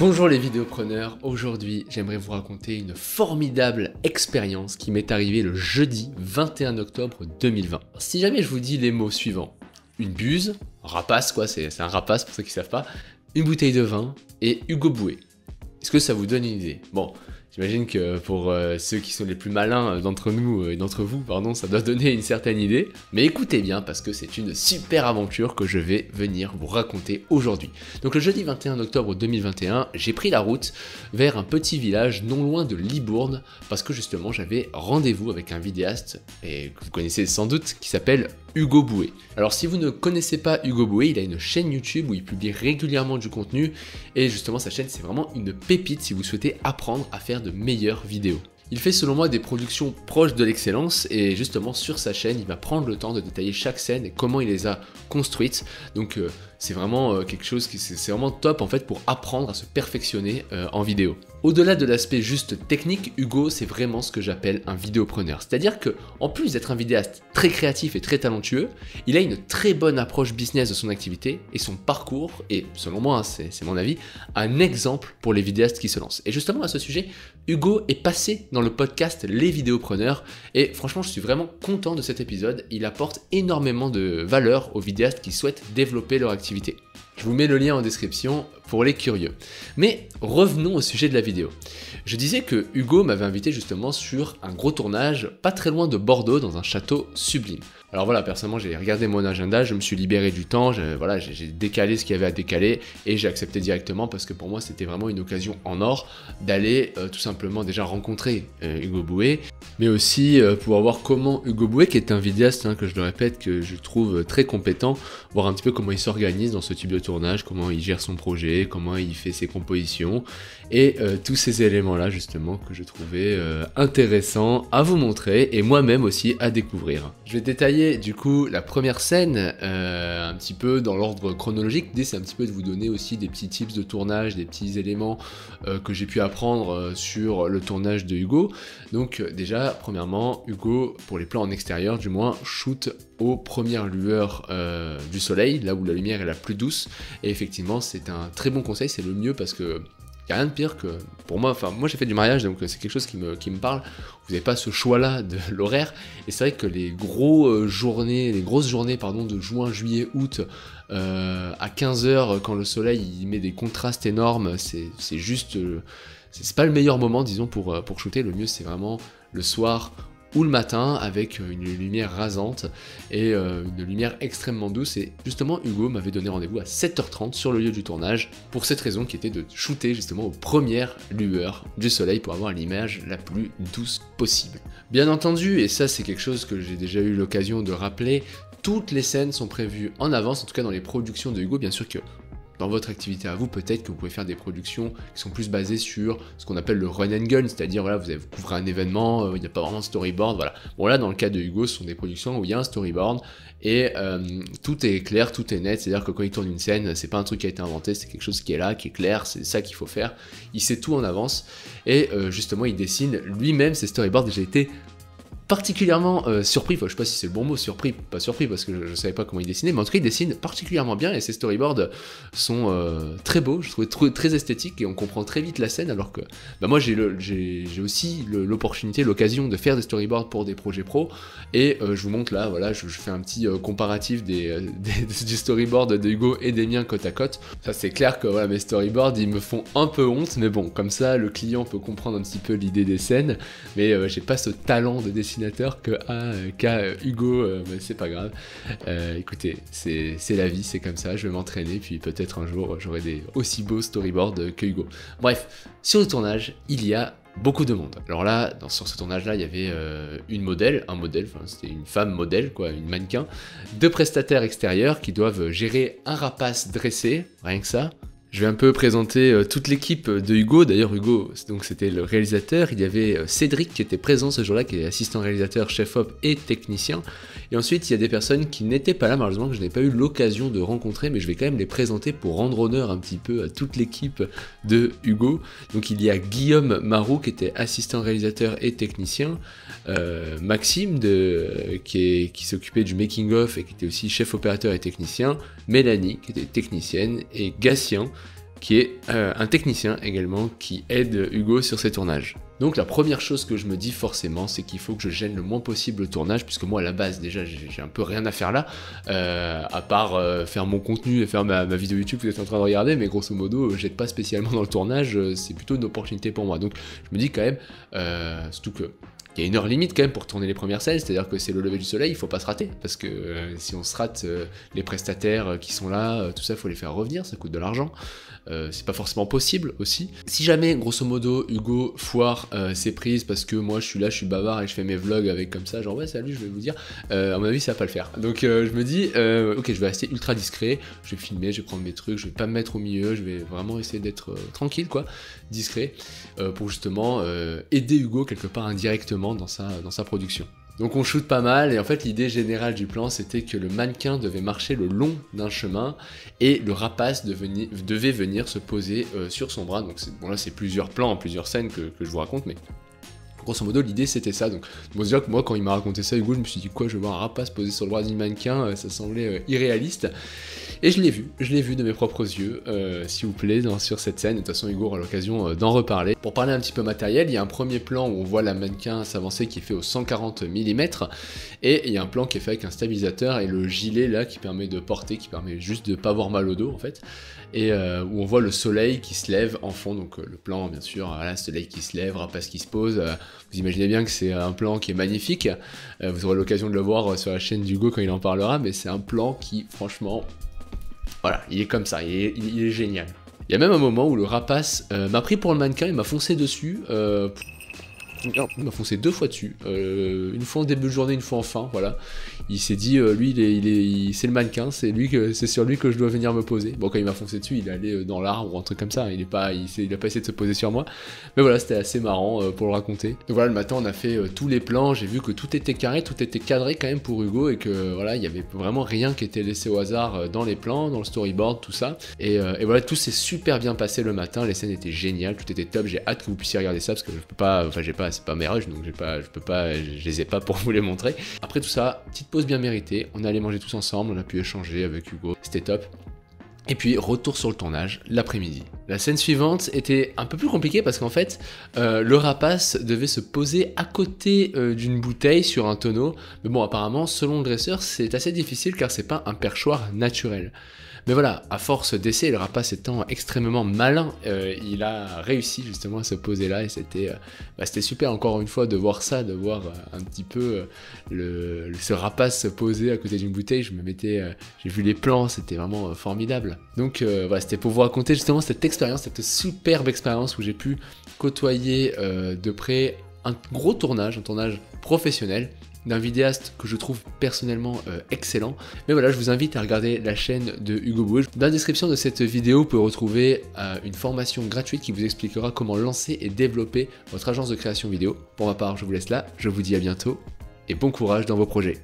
Bonjour les vidéopreneurs, aujourd'hui j'aimerais vous raconter une formidable expérience qui m'est arrivée le jeudi 21 octobre 2020. Si jamais je vous dis les mots suivants, une buse, un rapace quoi, c'est un rapace pour ceux qui ne savent pas, une bouteille de vin et Hugo Bouet, est-ce que ça vous donne une idée? Bon, j'imagine que pour ceux qui sont les plus malins d'entre nous et d'entre vous, pardon, ça doit donner une certaine idée. Mais écoutez bien parce que c'est une super aventure que je vais venir vous raconter aujourd'hui. Donc le jeudi 21 octobre 2021, j'ai pris la route vers un petit village non loin de Libourne parce que justement j'avais rendez-vous avec un vidéaste et que vous connaissez sans doute qui s'appelle Hugo Bouet. Alors si vous ne connaissez pas Hugo Bouet, il a une chaîne YouTube où il publie régulièrement du contenu et justement sa chaîne c'est vraiment une pépite si vous souhaitez apprendre à faire de meilleures vidéos. Il fait selon moi des productions proches de l'excellence et justement sur sa chaîne il va prendre le temps de détailler chaque scène et comment il les a construites. Donc c'est vraiment quelque chose qui c'est vraiment top en fait pour apprendre à se perfectionner en vidéo. Au-delà de l'aspect juste technique, Hugo c'est vraiment ce que j'appelle un vidéopreneur. C'est-à-dire que en plus d'être un vidéaste très créatif et très talentueux, il a une très bonne approche business de son activité et son parcours est, selon moi, c'est mon avis, un exemple pour les vidéastes qui se lancent. Et justement à ce sujet, Hugo est passé dans le podcast Les Vidéopreneurs et franchement je suis vraiment content de cet épisode, il apporte énormément de valeur aux vidéastes qui souhaitent développer leur activité. Je vous mets le lien en description pour les curieux. Mais revenons au sujet de la vidéo. Je disais que Hugo m'avait invité justement sur un gros tournage pas très loin de Bordeaux dans un château sublime. Alors voilà, personnellement j'ai regardé mon agenda, je me suis libéré du temps, j'ai décalé ce qu'il y avait à décaler et j'ai accepté directement parce que pour moi c'était vraiment une occasion en or d'aller tout simplement déjà rencontrer Hugo Bouet, mais aussi pouvoir voir comment Hugo Bouet, qui est un vidéaste que je le répète, que je trouve très compétent, voir un petit peu comment il s'organise dans ce type de tournage, comment il gère son projet, comment il fait ses compositions et tous ces éléments là justement que je trouvais intéressants à vous montrer et moi-même aussi à découvrir. Je vais détailler du coup la première scène un petit peu dans l'ordre chronologique. L'idée c'est un petit peu de vous donner aussi des petits tips de tournage, des petits éléments que j'ai pu apprendre sur le tournage de Hugo. Donc déjà premièrement Hugo pour les plans en extérieur du moins shoot aux premières lueurs du soleil, là où la lumière est la plus douce et effectivement c'est un très bon conseil, c'est le mieux parce que il n'y a rien de pire que, pour moi, enfin moi j'ai fait du mariage donc c'est quelque chose qui me parle, vous n'avez pas ce choix là de l'horaire et c'est vrai que les grosses journées de juin, juillet, août à 15h quand le soleil il met des contrastes énormes, c'est juste, c'est pas le meilleur moment disons pour shooter, le mieux c'est vraiment le soir ou le matin avec une lumière rasante et une lumière extrêmement douce et justement Hugo m'avait donné rendez-vous à 7h30 sur le lieu du tournage pour cette raison qui était de shooter justement aux premières lueurs du soleil pour avoir l'image la plus douce possible. Bien entendu, et ça c'est quelque chose que j'ai déjà eu l'occasion de rappeler, toutes les scènes sont prévues en avance, en tout cas dans les productions de Hugo, bien sûr que dans votre activité à vous, peut-être que vous pouvez faire des productions qui sont plus basées sur ce qu'on appelle le run and gun, c'est-à-dire voilà, vous couvrez un événement, il n'y a pas vraiment de storyboard, voilà. Bon là, dans le cas de Hugo, ce sont des productions où il y a un storyboard et tout est clair, tout est net, c'est-à-dire que quand il tourne une scène, c'est pas un truc qui a été inventé, c'est quelque chose qui est là, qui est clair, c'est ça qu'il faut faire. Il sait tout en avance et justement, il dessine lui-même ses storyboards. J'ai été particulièrement surpris, enfin, je sais pas si c'est le bon mot, surpris, pas surpris parce que je savais pas comment il dessinait, mais en tout cas il dessine particulièrement bien et ses storyboards sont très beaux, je trouvais très esthétiques et on comprend très vite la scène alors que bah, moi j'ai aussi l'opportunité, l'occasion de faire des storyboards pour des projets pro et je vous montre là, voilà, je fais un petit comparatif du storyboard de Hugo et des miens côte à côte. Ça c'est clair que voilà, mes storyboards ils me font un peu honte, mais bon, comme ça le client peut comprendre un petit peu l'idée des scènes, mais j'ai pas ce talent de dessiner qu'a Hugo, mais c'est pas grave. Écoutez, c'est la vie, c'est comme ça, je vais m'entraîner, puis peut-être un jour j'aurai des aussi beaux storyboards que Hugo. Bref, sur le tournage, il y a beaucoup de monde. Alors là, sur ce tournage-là, il y avait un modèle, enfin c'était une femme modèle, quoi, une mannequin, 2 prestataires extérieurs qui doivent gérer un rapace dressé, rien que ça. Je vais un peu présenter toute l'équipe de Hugo. D'ailleurs Hugo, donc c'était le réalisateur, il y avait Cédric qui était présent ce jour-là, qui est assistant réalisateur, chef-op et technicien. Et ensuite il y a des personnes qui n'étaient pas là malheureusement, que je n'ai pas eu l'occasion de rencontrer, mais je vais quand même les présenter pour rendre honneur un petit peu à toute l'équipe de Hugo. Donc il y a Guillaume Marou qui était assistant réalisateur et technicien, Maxime qui s'occupait du making-of et qui était aussi chef opérateur et technicien, Mélanie qui était technicienne et Gatien qui est un technicien également qui aide Hugo sur ses tournages. Donc la première chose que je me dis forcément, c'est qu'il faut que je gêne le moins possible le tournage, puisque moi à la base déjà j'ai un peu rien à faire là, à part faire mon contenu et faire ma vidéo YouTube que vous êtes en train de regarder, mais grosso modo j'aide pas spécialement dans le tournage, c'est plutôt une opportunité pour moi. Donc je me dis quand même, surtout que il y a une heure limite quand même pour tourner les premières scènes, c'est-à-dire que c'est le lever du soleil, il faut pas se rater, parce que si on se rate, les prestataires qui sont là, tout ça, il faut les faire revenir, ça coûte de l'argent, c'est pas forcément possible aussi. Si jamais, grosso modo, Hugo foire ses prises, parce que moi je suis là, je suis bavard et je fais mes vlogs avec comme ça, genre ouais salut, je vais vous dire, à mon avis ça va pas le faire. Donc je me dis, ok, je vais rester ultra discret, je vais filmer, je vais prendre mes trucs, je vais pas me mettre au milieu, je vais vraiment essayer d'être tranquille quoi, discret, pour justement aider Hugo quelque part indirectement dans sa production. Donc on shoot pas mal et en fait l'idée générale du plan c'était que le mannequin devait marcher le long d'un chemin et le rapace devait venir se poser sur son bras. Donc bon là c'est plusieurs plans, plusieurs scènes que je vous raconte, mais grosso modo l'idée c'était ça. Donc bon, déjà que moi quand il m'a raconté ça Hugo, je me suis dit quoi, je vais voir un rapace posé sur le bras du mannequin, ça semblait irréaliste. Et je l'ai vu de mes propres yeux, s'il vous plaît, sur cette scène. De toute façon, Hugo aura l'occasion d'en reparler. Pour parler un petit peu matériel, il y a un premier plan où on voit la mannequin s'avancer qui est fait au 140 mm, et il y a un plan qui est fait avec un stabilisateur et le gilet là qui permet de porter, qui permet juste de pas avoir mal au dos en fait, et où on voit le soleil qui se lève en fond. Donc le plan, bien sûr, voilà, soleil qui se lève, rapace qui se pose. Vous imaginez bien que c'est un plan qui est magnifique. Vous aurez l'occasion de le voir sur la chaîne d'Hugo quand il en parlera, mais c'est un plan qui, franchement, voilà, il est comme ça, il est génial. Il y a même un moment où le rapace m'a pris pour le mannequin, il m'a foncé dessus, il m'a foncé 2 fois dessus, une fois en début de journée, une fois en fin, voilà. Il s'est dit, lui, c'est le mannequin, c'est sur lui que je dois venir me poser. Bon, quand il m'a foncé dessus, il est allé dans l'arbre ou un truc comme ça, il a pas essayé de se poser sur moi. Mais voilà, c'était assez marrant pour le raconter. Donc voilà, le matin, on a fait tous les plans, j'ai vu que tout était carré, tout était cadré quand même pour Hugo, et que voilà, il y avait vraiment rien qui était laissé au hasard dans les plans, dans le storyboard, tout ça. Et voilà, tout s'est super bien passé le matin, les scènes étaient géniales, tout était top, j'ai hâte que vous puissiez regarder ça, parce que je peux pas, enfin c'est pas mes rushs, donc je les ai pas pour vous les montrer. Après tout ça, petite pause bien méritée, on est allé manger tous ensemble, on a pu échanger avec Hugo, c'était top. Et puis retour sur le tournage l'après-midi. La scène suivante était un peu plus compliquée parce qu'en fait le rapace devait se poser à côté d'une bouteille sur un tonneau, mais bon apparemment selon le dresseur c'est assez difficile car c'est pas un perchoir naturel. Mais voilà, à force d'essais, le rapace étant extrêmement malin, il a réussi justement à se poser là et c'était super encore une fois de voir ça, de voir un petit peu ce rapace se poser à côté d'une bouteille. J'ai vu les plans, c'était vraiment formidable. Donc voilà, c'était pour vous raconter justement cette expérience, cette superbe expérience où j'ai pu côtoyer de près un gros tournage, un tournage professionnel, d'un vidéaste que je trouve personnellement excellent. Mais voilà, je vous invite à regarder la chaîne de Hugo Boué. Dans la description de cette vidéo, vous pouvez retrouver une formation gratuite qui vous expliquera comment lancer et développer votre agence de création vidéo. Pour ma part, je vous laisse là, je vous dis à bientôt et bon courage dans vos projets.